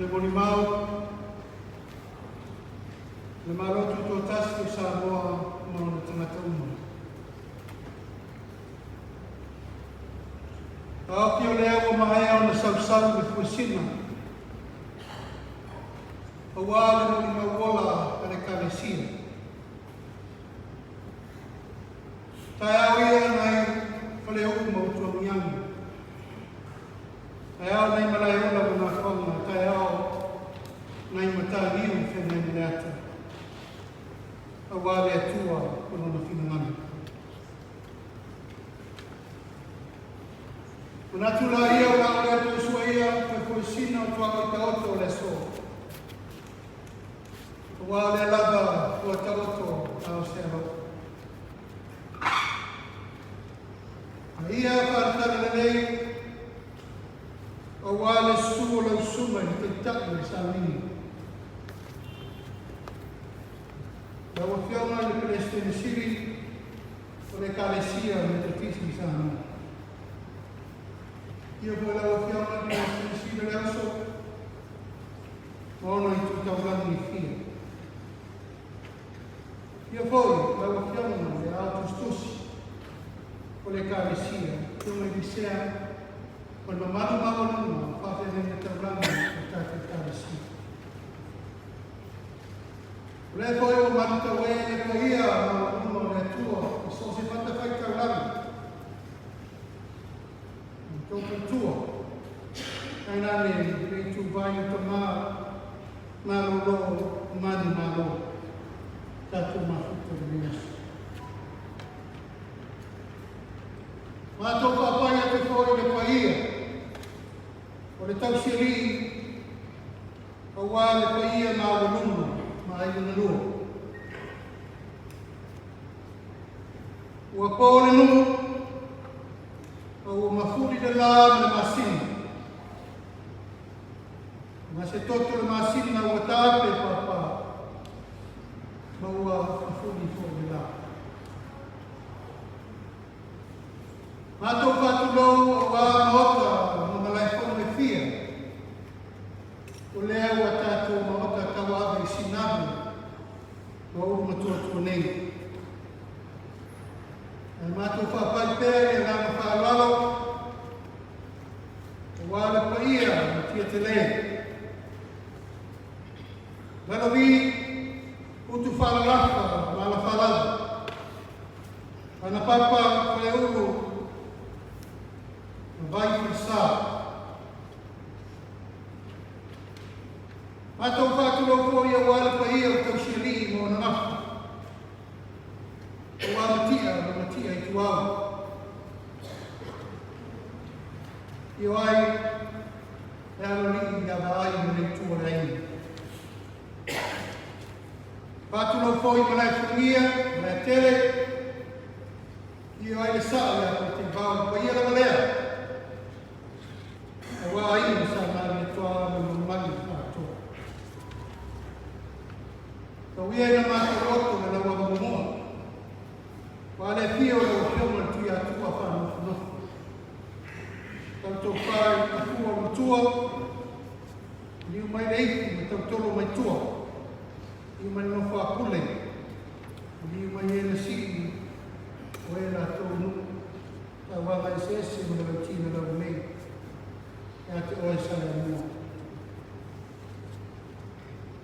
le Molimau, le Marotu tō tasi Samoa mo na tangata uma. Aoki o lea o mahea o na sausau me fuesina. O wale mo ni mauola kare kalesia. Tai au ia nai whale oku mautua miangu. Tai au nai malai ola mo na whonga. Tai au nai matariu whenei mleata. A wale atua kono na whinangana. Kuna tula ia o la olea tu sua ia pe poesina o tua o taoto o le so. Wa le lava o taoto ao se alo. Ia whaatara nei o wale su o lau suma i te taku e Salamini. La o whiaunga le Palestine Siri o le Kalesia me te tisi Salamini. Ia po la o whiaunga le Palestine Siri le aso ono i tu taurani i fia. Ia foi la o whiaunga le Autostusi o le Kalesia, tuma i bisea o le mamaru mawarunga whawhene me taurani o tāke Kalesia. O le koe o maruta wē le koia mawarunga o le atua o so se whatawhai taurani. O tōku tua, kai nane rei tu vai o ta maroro mani maro tātou mafuta le measu. Mātou whapai a te kore le paia, o le tausiri, o wā le paia mā walunga, mā iuna lua. Ua kore nu, o mafuri le lā me masini. Ma se toto le masini na ua tāpe papa, ma ua mafuri fo le lā. Mātou whātulou o wā maota mo malai whono e whia. O lea ua tātou maota kawa awa i sinabu o uru matua nei. E mātou whapai pēr e ngā whaalalo o wā le paia o tia te lea. Lalawi utu whaalalafa mā la whaalala. Ana papa whale uru vai pensar. Mātou whātulo ko ia wāle pa ia o tau shiri mo na mafu. O wā matia i tuau. Io ai, e alo li ia vai mo nei tua reini. Whātulo ko i malai whangia, malai tele. Io ai le saa lea ko te vau pa ia la malea. E wā ina sa nāre toa me mmangi whātoa. Ka wia ina mātou roto me lawa mamoa. Wā le whio o whioma tui atua whanofu. Tautou whai a fua matua. Niu mai reifu me tautolo mai tua. Niu mai no whapule. Niu mai ena sii o ena tonu. Ta wanga i sese mo na tina lau mei. E te oe sale mua.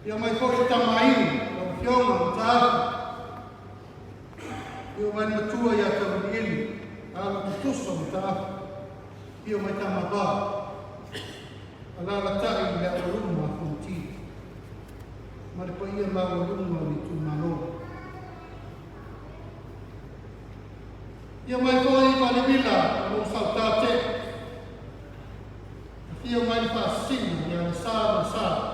Ia mai kore tamaini, o whionga o tāwha. Ia mai matua ia taurieli, ala kutusa o tāwha. Ia mai tamabā. Alala tai le awarunga a whanti. Maripa ia ma awarunga ni tu manoa. Ia mai kore i palimila, o sautate. Ia mai whasina, ia le sāra sāra.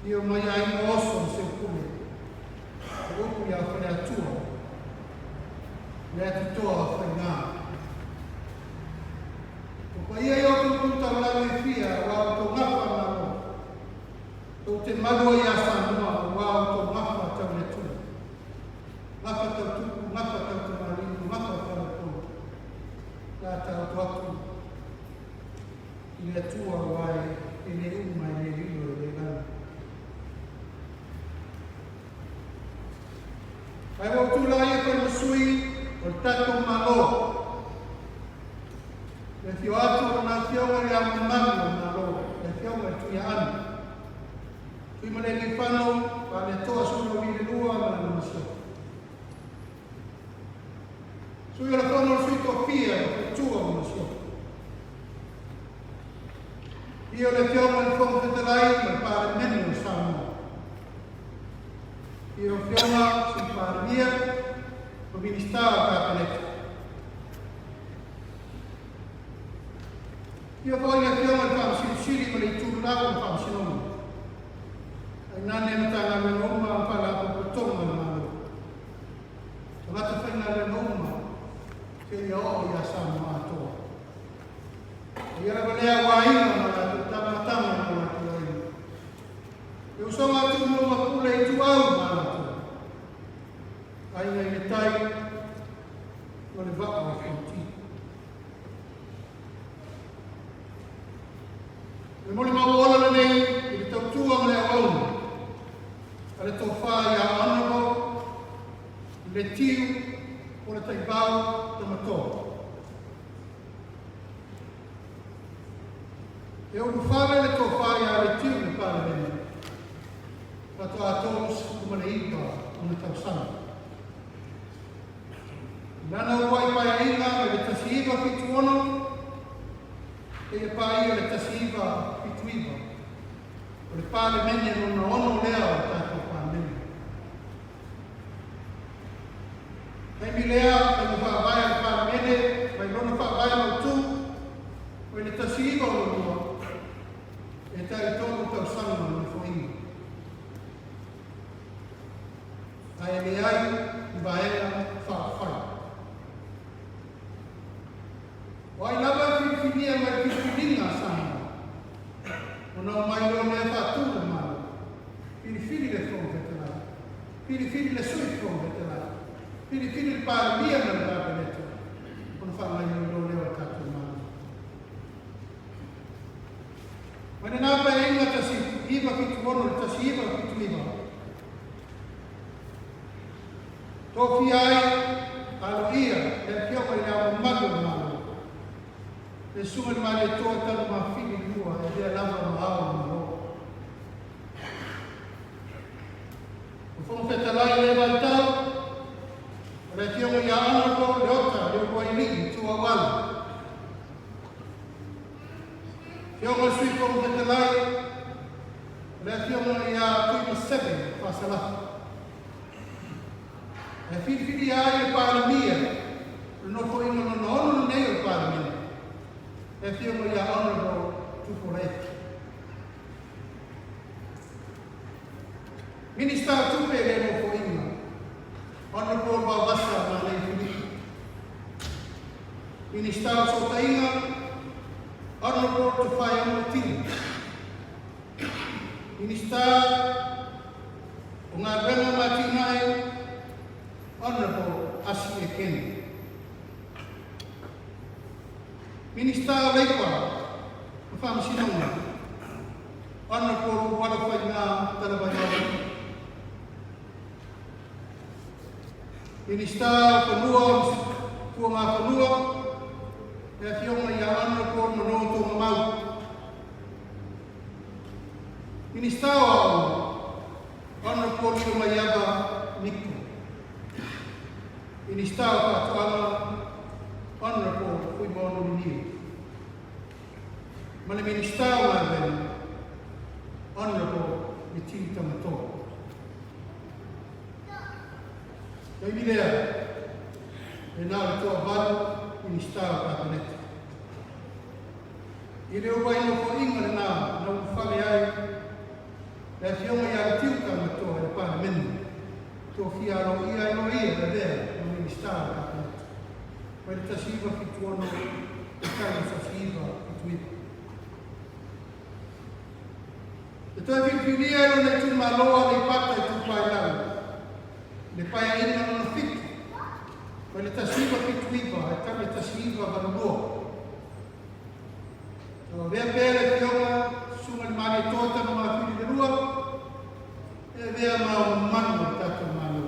Ia mai ai oso se kule. O upu ia whare atua. Le ati toa whai ngā. O pa ia i oku punta wala i whia, wā o tō ngapa ngā o. Tō te marua i a whanua, wā o tō ngapa tau le tū. Ngapa tau tuku, ngapa tau te marinu, ngapa tau tō. Nā tau tuatu. I le tua wai ele uma ele lindo de lá. Ai o tu lá ia para o sui o tato malo. Le fio atu na fio ia mamma malo. Le fio ma tu ia an. Tu me le fano pa le toa suno vi lua ma na maso. Su io la fanno sui tofia, tu a maso. Io le fiamme il fondo dell'aia, ma pare meno sanno. Io fiamma si pare via, ma mi stava a capanetto. Io voglio fiamma il fam si sciri, ma li turlavo il fam si non. Ai nanni mi tanga me nomma, un parlato per tomma la mano. Tolata fai una nomma, che io ho ya sanno a to. Io la volea guaina, ma tama ko atu ai. Eu só atu no makula I tu au malatu. Ai nei tai no le vaka o fonti. Le mole mawola nei I tau tua le au. Ale to fa ya anabo le tiu o le tai bau tamato. Eu não falo ele que eu falo a retiro para ele. Para todos como ele iba, como está usando. Não vai para ainda, ele está se iba pituono. Ele para ele está se iba pituiba. Ele para ele não ono lea está para ele. Ele me lea, ele vai para ele, vai não vai no tu. Ele está se iba no e tai tonu tau sanga no foinga. Ai me ai, baela, whawhai. Wai lava whiwhinia mai whiwhininga sanga. Ona mai lo mea whatura mara. Whiwhiri le whongetera. Whiwhiri le sui whongetera. Whiwhiri le pāramia na rāpeneta. Ona whamai lo leo tatu mara. Mana napa inga tasi iba ki tuono tasi iba ki tuiba. Tofi ai alo ia e kioma ia mago malo. E sunga male to tanu ma fini lua e dia lava ma ao mo. O fono fetalai le valtau. Ora kioma ia ana ko leota le ko ili tu awal. Fiona sui con vetelai, le fiona ia tuipa 7 pasala. E fili ai e para mia, no foi no nei o para mia. E fiona ia honorable tu correct. Minister tu pe le no foi no. Honorable babasa na le fili. Minister so tainga honorable to fire on the team. Minister, unga benga matinai, honorable Asi Eken. Minister Lepa, Fam Sinonga, honorable Walafaina Talabayama. Minister Panua, Puanga Panua, e fiona ia ana ko no to mau. Ministao ana ko so maiaba niku. Ministao ka ana ko fui bono ni. Mane ministao ma ben ana ko miti tamato. Dai idea. E na to val ministao ka paneta. Ile o vai no foinga na no fale ai. E fiona ia tiu ka mato e pa men. To fia no ia no ia da der no ministao ka paneta. Vai ta siva ki tuono e ka sa siva ki tuit. E to vi filia no tu maloa le pata e tu pai la. Le pai ina no fit. Vai ta siva ki tuiva e ka ta siva ba no. Vea pele fiona vea maumano tatu malo.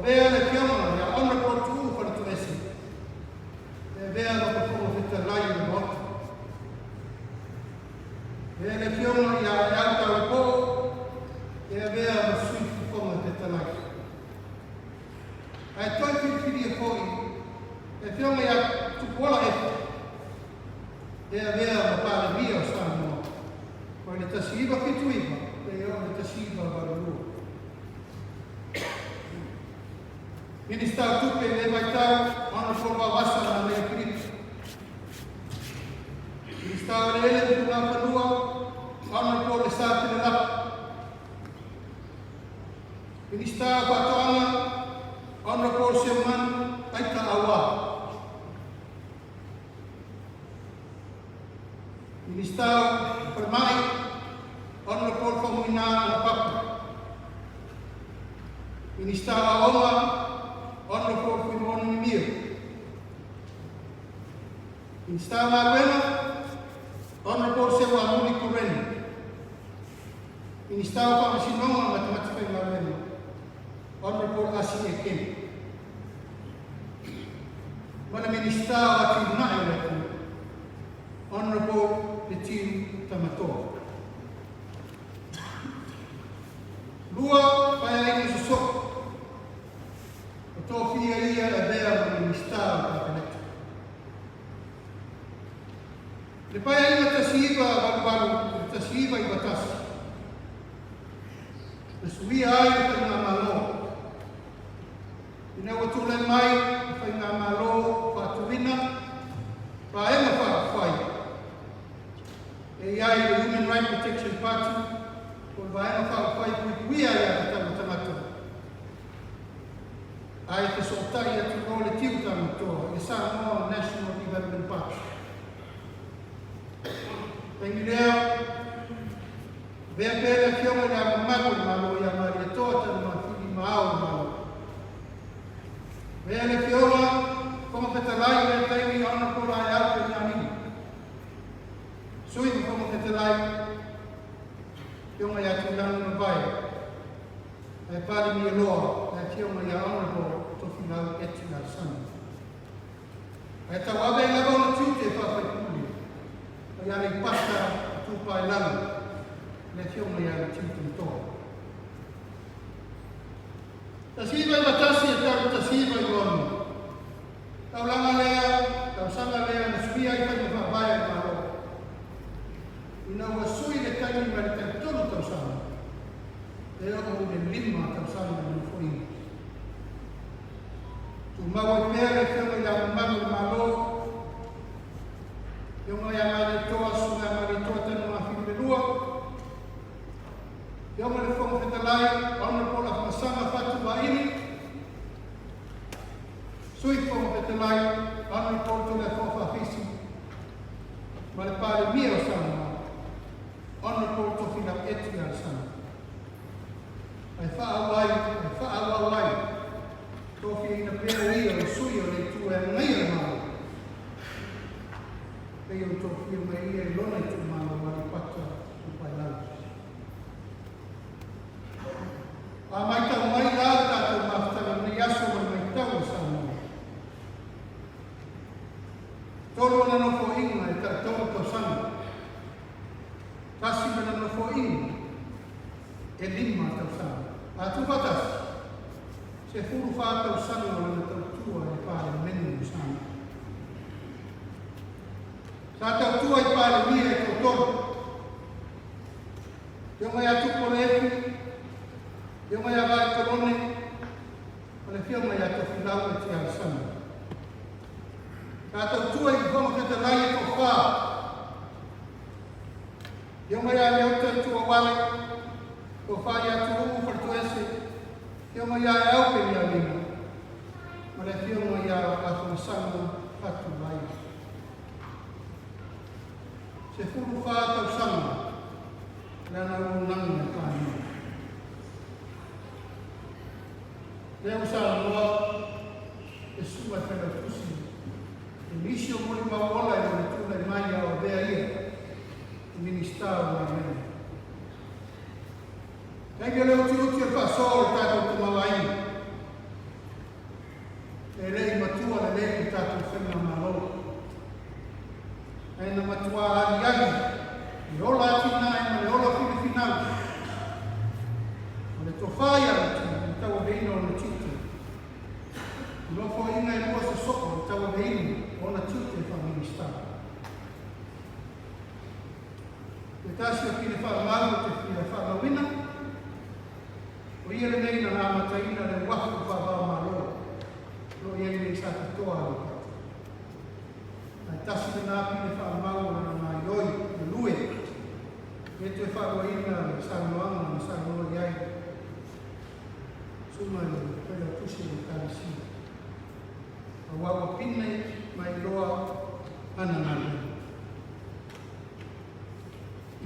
Vea le kiama ya ona ko tu para tu esse. Vea lo que como fica lá e bota. Vea le kiama ya alta ko vea lo suíte como fica lá. Ai toi fili foi. Kiama ya tu bola vea lo para mio sanno. Poi le tasiva che tu iba, io le tasiva valoro. Quindi sta tu che le vai ta, hanno forma bassa na le crip. Quindi sta le di una panua, hanno por le sta che la. Quindi sta patona, hanno por se man aita awa. Quindi sta per mai hanno por famina na papa. Quindi sta awa hanno por fimon mio. Quindi sta na buena hanno por se wa muni correndo. Quindi sta pa si non na matematica na buena. Hanno por asi e ken. Mana ministra ati na ele. Hanno por le tiu tamato. Lua pai ai so. O to fia ia e vera no ministério da planeta. Le pai ai na tasiva balu tasiva i batas. Le suia ai na malo. Ina o tu le mai fai na malo pa tuina. Pa e na fa fai. E ai the Human Rights Protection Party por vai na fa fai kuia ia ta tamata. Ai te soltai e tu no le tiu tamata, e sa no National Development Park. Pengirea vea pele fioma ya mago malo ya maria tota no fili mau malo. Vea le fioma como que te lai e te mi ona por ai alto ni ami. Sui como que te lai fioma ya tu dan no vai. Ai pare mi loa, ai fioma ya ona por to final etina san. Ai ta wa bem leva no tute pa fa kuli. Ai ale pasta tu pa lan. Le fioma ya tute to. Tasiba batasi ta tasiba yon. Taulanga lea, tausanga lea na subia i fa fa vai pa. Ina wasui le tani marita todo tausanga. Leo o de lima tausanga no foi. Tu mau pere que me ya mano malo. Eu não ia mais toa suga mais toa tendo uma filha de lua. Eu me levou que lá, onde por a passama fatu baini. Sui como que lá, onde por tu le fofa fisi. Mas para mim o sama. Onde por tu fina etia sama. Ai fa awai. Tofi ina pere ia o sui o le tu e ngai mau. Ei o tofi mai ia lona tu mau wali pata tu pai lau. A mai tau mai la tātou maftara ni aso mai tau sa mo. Toro na no fo inga e tātou to sana. Kasi na no fo inga e lima tau sana. A tu patas. Se furu whātau sana o na tau tua e pāre menu sana. Sa tau tua e pāre mire e tau toro. Yo mai atu kore efi. Yo mai avai korone. Ole fio mai atu whilau e te al sana. Sa tau tua e whono ke te lai e tau whā. Yo mai a leo te tua wale. Tau whā i atu umu partu ese. Yo mai a e aupe ni a lima. Ole fio mai a atu sana atu lai. Se furu whā tau sana. Lana o nangi na kāni. Leo sa loa e sua tera tusi. E misio mori maola e o tūna i mai a o bea ia. E ministar na mene. Kaya leo uti al pasol tato kumawai. Ele matua le tato fena malo. Ai na matua aliani. Yola tina e yola final. Ole tofaya tawa beino na tite. No fo ina e mo so soko tawa beino ona tite fa ministar. Kasi kile fa malo te fia fa lawina o ia le nei na mataina le wafu fa ba malo lo ia le sa toa ai tasi na kile fa malo na mai loi lue e te fa lawina sa noanga sa no ia suma le pela pusi le kalisi awa pinne mai loa anana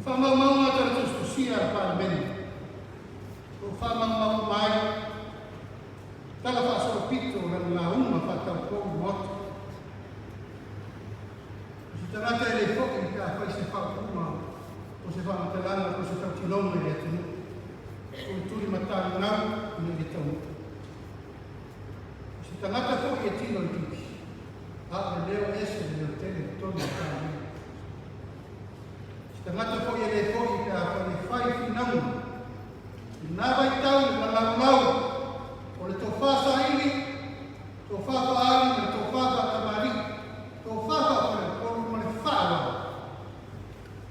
fa mau ata tu sia pa ben o fa mau mai tala fa so pito na uma fa ta ko mot si tala ta le fo que fa se fa uma o se fa ta la ko se ta tilong le tu o tu li mata na ni le tau si tala ta fo que tilo ti a le ese le tele todo ta Tangata po ele po ika pa fai finau. Na vai tau na lau. O le tofasa ili, tofafa ali, tofafa tamari. Tofafa po le mo le fala.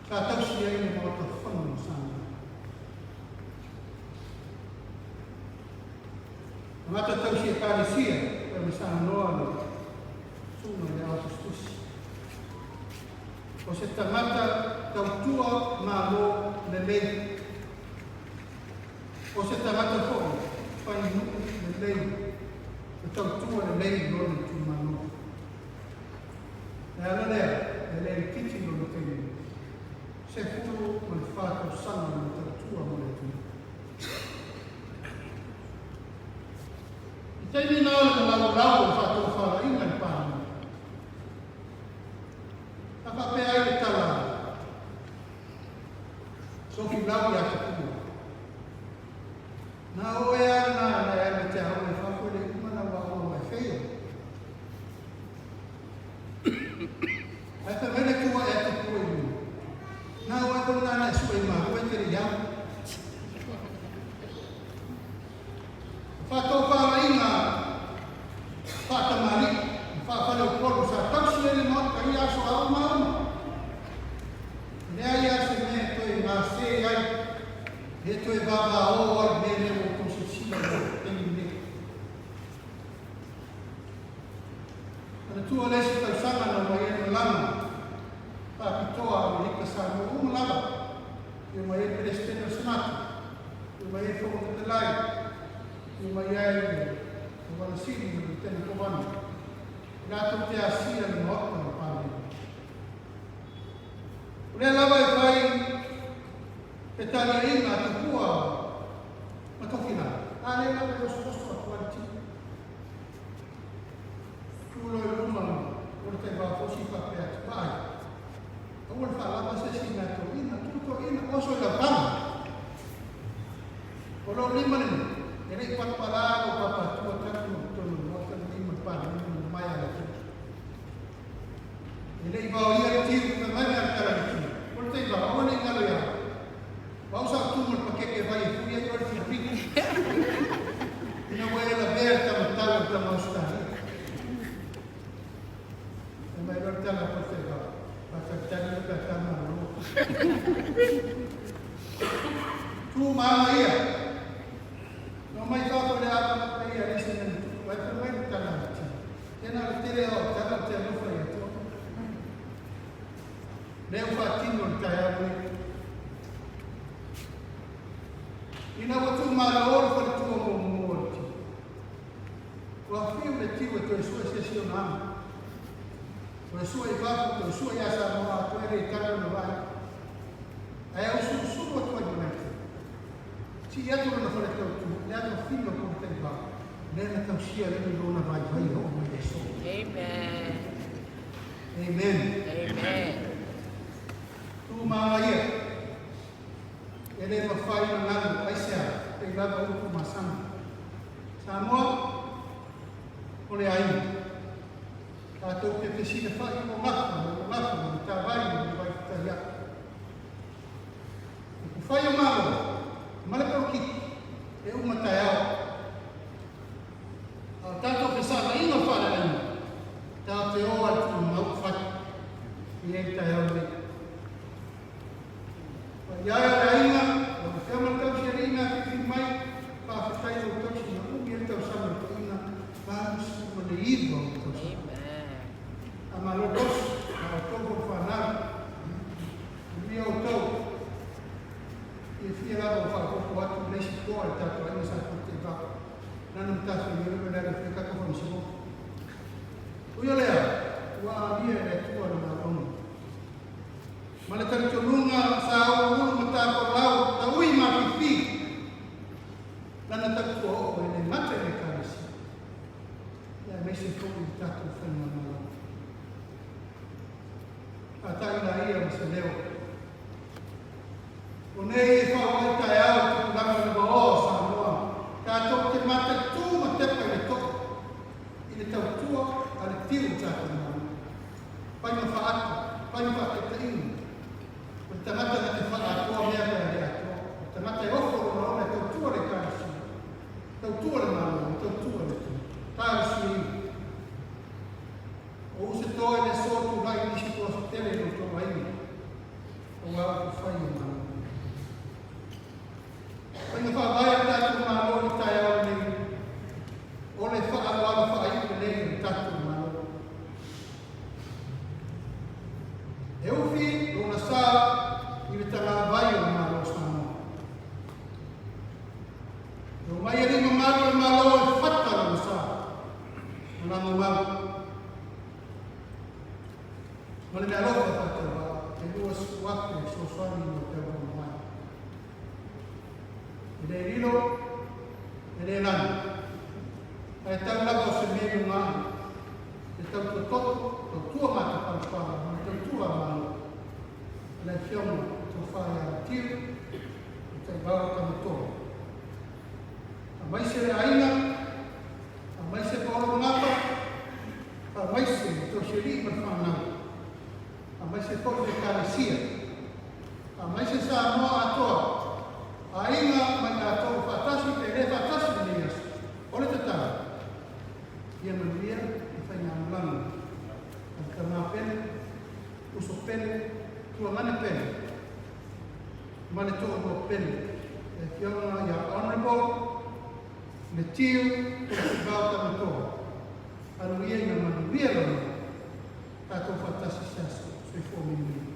Ka tau si ele mo to fonu sana. Mata tau si kalisia, pa sana no. Suma le autostus. O se tangata tautua na lo le lei. O se tangata fo fai nuku le lei. O tautua le lei lo le tumano. E ala lea, le lei kiti lo le teni. Se furu o le whātau sana le tautua mo le tuni. I teini nā le lau lau o whātau whāra inga i pāna. Apa pe ai le tala. So ki lau ya ku. Na o ya na ya te au le fa ko le mana wa o mai feo. Ai ta mele ku wa ya ku ni. Na o ko na su ai ma ko te ya. Fa to fa ina. Fa ta mari. Fa le ko sa ta su le mo ka ya so au ma. E tu e baba o ai bene o consisila e ne. Ana tu ole se ta sanga na mai na lama. Pa pitoa ni ka sa no lama. E mai e presteno snat. E mai e fo te lai. E mai ai o va sini ni te ko van. Na tu te asia no no pa. Ule lava e fai e tala ina te kua ma tokina. Ale la me los posto a quanti. Tu lo luma o te va fosi pa pe vai. O fa la base sina to ina tutto ina oso la pama. O lo lima ni. Ere pat pala o papa tu ta tu to no ta ni ma pa ni mai ala tu. Ele va o ia ti na mai na cara ni. O te va o ni ngalo ya. Vamos a tomar para que vaya fui a ver si pico. Una buena aberta matar la mostra. E mai verta la poteva. Para tentare la cama. Tu mamma non mai fatto le altre per io adesso non vai per me tanto. E non ti le ho tanto non fai tu. Ne ho fatti non caiamo. Ina watu malor for tu mo morti. Wa fiu le tiu to sua sessionam. Wa sua iva to sua ya sa mo a to re kana no vai. Ai o su to to di mette. Ci ya to no fare tu, ya to figlio con te va. Nella tausia le non vai vai o mo adesso. Amen. Amen. Amen. tu maia ele mafai na ngalo aisia e lava uku masana Samoa ole ai tatou ke pesina fai mo ngafa mo tawai mo vai taia ku fai o malo male ko ki e uma taiao tatou ke sa ina fala ai tatou al tu mau fai e taiao le ya rainga o fema tau sirina ki mai pa fai o tau sina o mi tau sama ina pa su mo le ido ama logos a togo fanar mi auto e fia la fa ko atu le si ko al tato ai sa ko te va nanu ta so yo me la fica ko fo so o yo lea wa bia le tu na ono mala tan to lunga sa o mata ko lau ta ui ma pipi lana ta ko o le mate le kasi ya me se ko ta ko fa na atai na ia ma se leo. O nei e whao tai au te kulanga na bao sa noa. Tātou te mata tū ma tepa i le toko. I le tau tua a le tiru tātou na mau. Pai ma whaata, pai ma whaata te inu. O te mata na te whaata atua mea mea le atua. O te mata e ofo na ona tau tua le kāsi. Tau tua le mau, tau tua le tu. Tāsi inu. O se toi le sotu lai nisi tua sa tele no tō mai. O wau ku whai o mau. Pai na whaavai a tātou mālo ni tai au nei. O le whaarua whaai o nei o tātou mālo. E uwhi o na sā i le tanga vai o mālo sa noa. O mai e rima mālo e mālo e whata o na sā. O nā mau. Ma le mea lofa whata wa e lua suake so swani o te wa mai. E le rilo, e le lani. E tau laga o se mea ngā. E tau to toto, to tua mata pampara, ma tau tua malo. Le fiona, to whae a tiu, e te wau kamatora. A mai se le aina, a mai se paolo ngapa, a mai se to se ri ma whanau. A mai se poi le karasia. A mai se sa noa atoa. A inga mai a tau whatasi e le whatasi ni asu. Ole te tau. Ia manuia i whainga amulanga. A ka mā pene, uso pene, tua mane pene. Mane toa mo pene. E fiona ia honorable, le tiu, o te vau tamatoa. Anu ia inga manuia lana. Tātou whatasi sasu. Se for me.